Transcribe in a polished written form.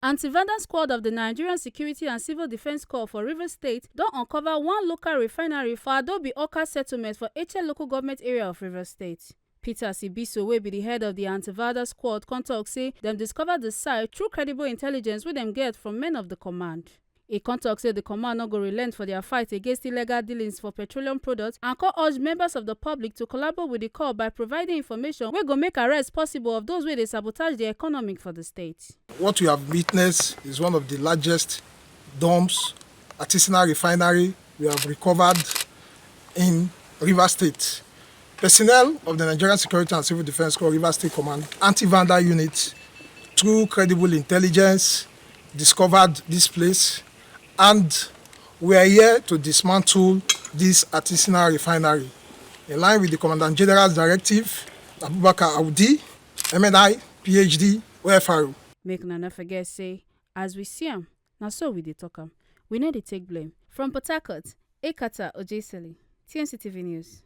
AntiVandal Squad of the Nigerian Security and Civil Defense Corps for Rivers State don uncover one local refinery for Adobe Awka settlement for Eche local government area of Rivers State. Peter Sibiso, wey be the head of the AntiVandal Squad, come tok say dem discover the site through credible intelligence wey dem get from men of the command. E come tok say the command no go relent for their fight against illegal dealings for petroleum products and come urge members of the public to collaborate with the corps by providing information wey go make arrest possible of those wey dey sabotage the economy for the state. What we have witnessed is one of the largest dumps, artisanal refinery we have recovered in Rivers State. Personnel of the Nigerian Security and Civil Defense Corps Rivers State Command Anti-Vandal Unit, through credible intelligence, discovered this place, and we are here to dismantle this artisanal refinery in line with the Commandant General's directive, Abubakar Audi, MNI, PhD, OFRO. Make una no forget say, as we see am, na so we dey talk am. We no dey take blame. From Port Harcourt, Ekata Ojesele, TNC TV News.